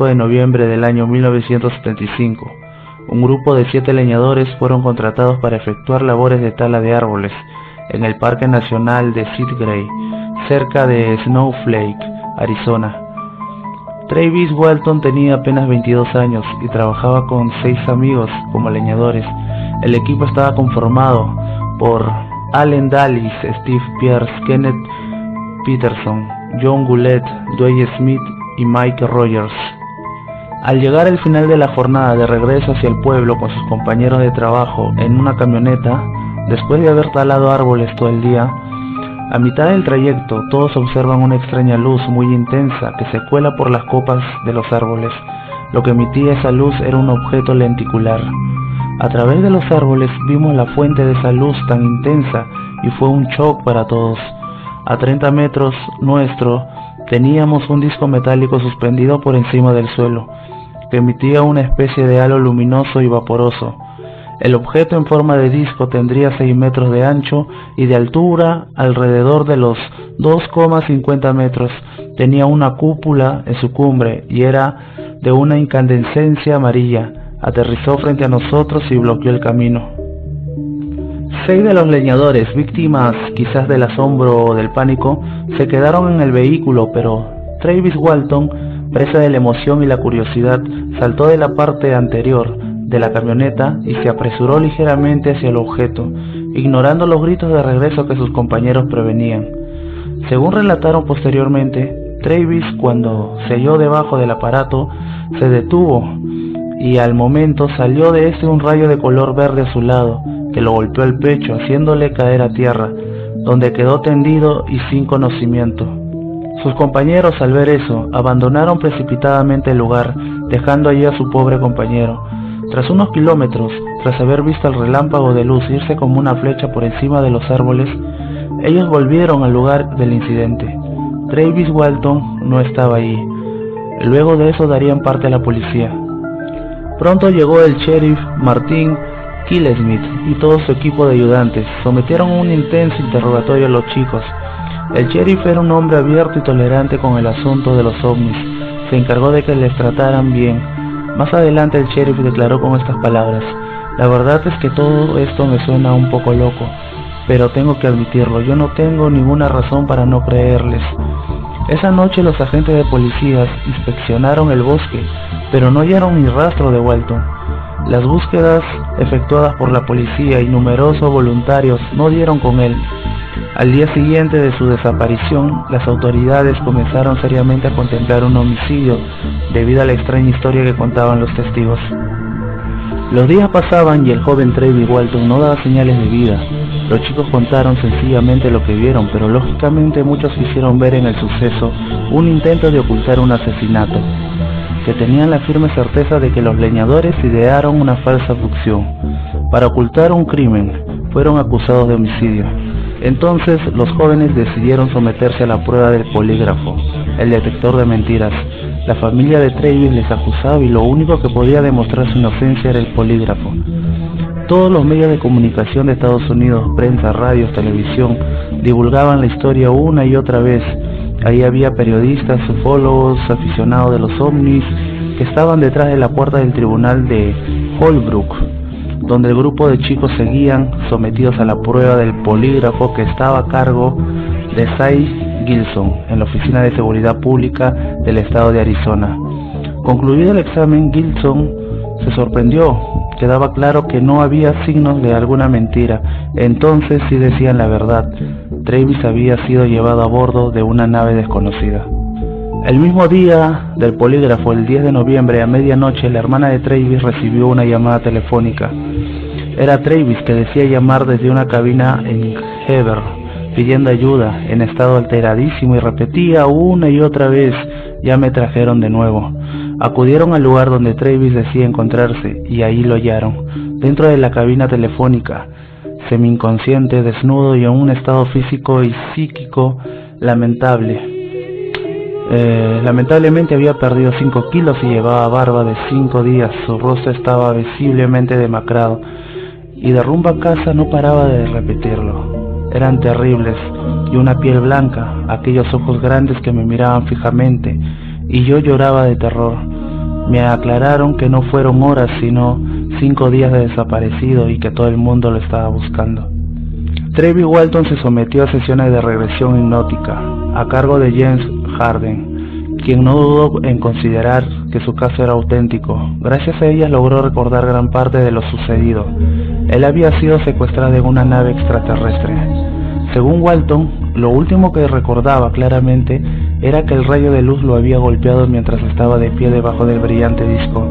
de noviembre del año 1975, un grupo de 7 leñadores fueron contratados para efectuar labores de tala de árboles en el Parque Nacional de Sidgray, cerca de Snowflake, Arizona. Travis Walton tenía apenas 22 años y trabajaba con 6 amigos como leñadores. El equipo estaba conformado por Allen Dallis, Steve Pierce, Kenneth Peterson, John Goulet, Dwayne Smith y Mike Rogers. Al llegar al final de la jornada de regreso hacia el pueblo con sus compañeros de trabajo en una camioneta, después de haber talado árboles todo el día, a mitad del trayecto todos observan una extraña luz muy intensa que se cuela por las copas de los árboles. Lo que emitía esa luz era un objeto lenticular. A través de los árboles vimos la fuente de esa luz tan intensa y fue un shock para todos. A 30 metros nuestro teníamos un disco metálico suspendido por encima del suelo, que emitía una especie de halo luminoso y vaporoso. El objeto en forma de disco tendría 6 metros de ancho y de altura alrededor de los 2,50 metros. Tenía una cúpula en su cumbre y era de una incandescencia amarilla. Aterrizó frente a nosotros y bloqueó el camino. 6 de los leñadores, víctimas quizás del asombro o del pánico, se quedaron en el vehículo, pero Travis Walton, presa de la emoción y la curiosidad, saltó de la parte anterior de la camioneta y se apresuró ligeramente hacia el objeto, ignorando los gritos de regreso que sus compañeros prevenían. Según relataron posteriormente, Travis, cuando se halló debajo del aparato, se detuvo y al momento salió de este un rayo de color verde azulado que lo golpeó el pecho, haciéndole caer a tierra, donde quedó tendido y sin conocimiento. Sus compañeros, al ver eso, abandonaron precipitadamente el lugar, dejando allí a su pobre compañero. Tras unos kilómetros, tras haber visto el relámpago de luz irse como una flecha por encima de los árboles, ellos volvieron al lugar del incidente. Travis Walton no estaba allí. Luego de eso darían parte a la policía. Pronto llegó el sheriff Martin Killesmith y todo su equipo de ayudantes. Sometieron un intenso interrogatorio a los chicos. El sheriff era un hombre abierto y tolerante con el asunto de los ovnis. Se encargó de que les trataran bien. Más adelante el sheriff declaró con estas palabras: "La verdad es que todo esto me suena un poco loco, pero tengo que admitirlo, yo no tengo ninguna razón para no creerles". Esa noche los agentes de policías inspeccionaron el bosque, pero no hallaron ni rastro de Walton. Las búsquedas efectuadas por la policía y numerosos voluntarios no dieron con él. Al día siguiente de su desaparición, las autoridades comenzaron seriamente a contemplar un homicidio debido a la extraña historia que contaban los testigos. Los días pasaban y el joven Travis Walton no daba señales de vida. Los chicos contaron sencillamente lo que vieron, pero lógicamente muchos quisieron ver en el suceso un intento de ocultar un asesinato, que tenían la firme certeza de que los leñadores idearon una falsa abducción. Para ocultar un crimen, fueron acusados de homicidio. Entonces los jóvenes decidieron someterse a la prueba del polígrafo, el detector de mentiras. La familia de Travis les acusaba y lo único que podía demostrar su inocencia era el polígrafo. Todos los medios de comunicación de Estados Unidos, prensa, radios, televisión, divulgaban la historia una y otra vez. Ahí había periodistas, ufólogos, aficionados de los ovnis, que estaban detrás de la puerta del tribunal de Holbrook, donde el grupo de chicos seguían sometidos a la prueba del polígrafo que estaba a cargo de Cy Gilson en la Oficina de Seguridad Pública del estado de Arizona. Concluido el examen, Gilson se sorprendió. Quedaba claro que no había signos de alguna mentira. Entonces sí decían la verdad. Travis había sido llevado a bordo de una nave desconocida. El mismo día del polígrafo, el 10 de noviembre a medianoche, la hermana de Travis recibió una llamada telefónica. Era Travis, que decía llamar desde una cabina en Heber, pidiendo ayuda, en estado alteradísimo, y repetía una y otra vez: "Ya me trajeron de nuevo". Acudieron al lugar donde Travis decía encontrarse y ahí lo hallaron, dentro de la cabina telefónica, semi-inconsciente, desnudo y en un estado físico y psíquico lamentable. Lamentablemente había perdido 5 kilos y llevaba barba de 5 días. Su rostro estaba visiblemente demacrado y de rumbo a casa no paraba de repetirlo. Eran terribles, y una piel blanca, aquellos ojos grandes que me miraban fijamente, y yo lloraba de terror. Me aclararon que no fueron horas sino 5 días de desaparecido y que todo el mundo lo estaba buscando. Trevi Walton se sometió a sesiones de regresión hipnótica a cargo de James Harden, quien no dudó en considerar que su caso era auténtico. Gracias a ellas logró recordar gran parte de lo sucedido. Él había sido secuestrado en una nave extraterrestre. Según Walton, lo último que recordaba claramente era que el rayo de luz lo había golpeado mientras estaba de pie debajo del brillante disco.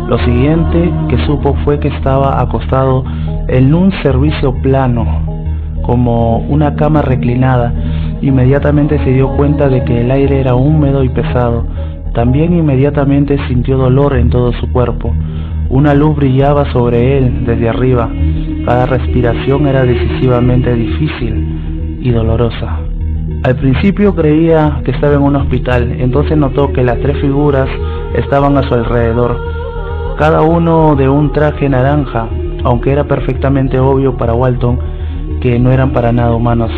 Lo siguiente que supo fue que estaba acostado en un servicio plano, como una cama reclinada. Inmediatamente se dio cuenta de que el aire era húmedo y pesado. También inmediatamente sintió dolor en todo su cuerpo. Una luz brillaba sobre él desde arriba. Cada respiración era decisivamente difícil y dolorosa. Al principio creía que estaba en un hospital, entonces notó que las 3 figuras estaban a su alrededor, cada uno de un traje naranja, aunque era perfectamente obvio para Walton que no eran para nada humanos.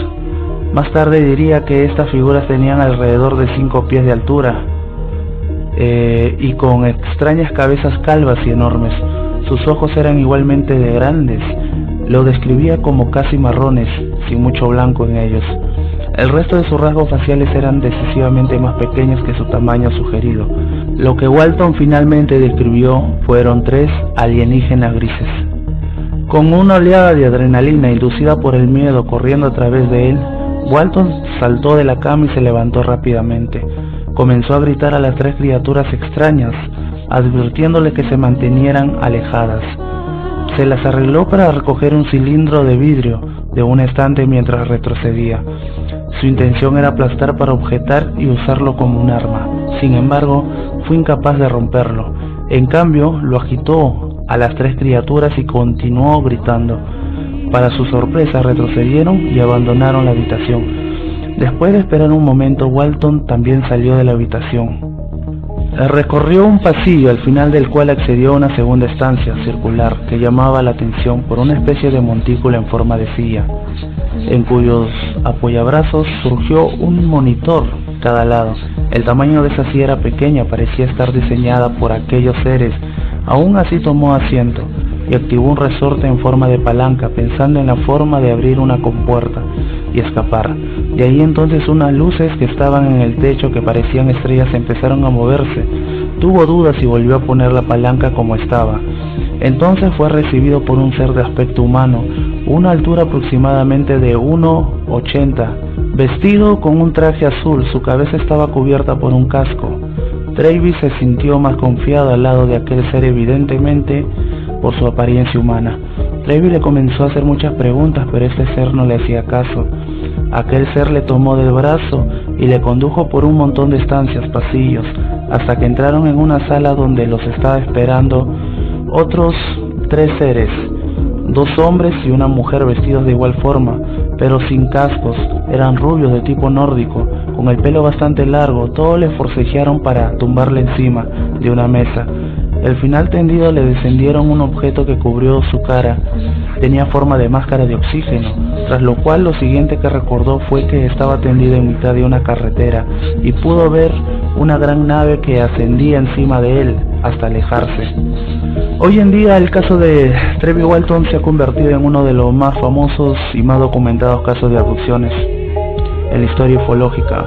Más tarde diría que estas figuras tenían alrededor de 5 pies de altura y con extrañas cabezas calvas y enormes. Sus ojos eran igualmente de grandes. Lo describía como casi marrones, sin mucho blanco en ellos. El resto de sus rasgos faciales eran decisivamente más pequeños que su tamaño sugerido. Lo que Walton finalmente describió fueron 3 alienígenas grises. Con una oleada de adrenalina inducida por el miedo corriendo a través de él, Walton saltó de la cama y se levantó rápidamente. Comenzó a gritar a las 3 criaturas extrañas, advirtiéndole que se mantenieran alejadas. Se las arregló para recoger un cilindro de vidrio de un estante mientras retrocedía. Su intención era aplastar para objetar y usarlo como un arma. Sin embargo, fue incapaz de romperlo. En cambio, lo agitó a las 3 criaturas y continuó gritando. Para su sorpresa, retrocedieron y abandonaron la habitación. Después de esperar un momento, Walton también salió de la habitación. Recorrió un pasillo al final del cual accedió a una segunda estancia circular que llamaba la atención por una especie de montículo en forma de silla, en cuyos apoyabrazos surgió un monitor cada lado. El tamaño de esa silla era pequeña, parecía estar diseñada por aquellos seres. Aún así tomó asiento y activó un resorte en forma de palanca, pensando en la forma de abrir una compuerta y escapar. De ahí entonces unas luces que estaban en el techo, que parecían estrellas, empezaron a moverse. Tuvo dudas y volvió a poner la palanca como estaba. Entonces fue recibido por un ser de aspecto humano, una altura aproximadamente de 1,80, vestido con un traje azul. Su cabeza estaba cubierta por un casco. Trevi se sintió más confiado al lado de aquel ser, evidentemente por su apariencia humana. Trevi le comenzó a hacer muchas preguntas, pero este ser no le hacía caso. Aquel ser le tomó del brazo y le condujo por un montón de estancias, pasillos, hasta que entraron en una sala donde los estaba esperando otros 3 seres, 2 hombres y una mujer vestidos de igual forma, pero sin cascos. Eran rubios de tipo nórdico, con el pelo bastante largo. Todos le forcejearon para tumbarle encima de una mesa. Al final tendido le descendieron un objeto que cubrió su cara. Tenía forma de máscara de oxígeno, tras lo cual lo siguiente que recordó fue que estaba tendido en mitad de una carretera y pudo ver una gran nave que ascendía encima de él hasta alejarse. Hoy en día el caso de Trevi Walton se ha convertido en uno de los más famosos y más documentados casos de abducciones en la historia ufológica.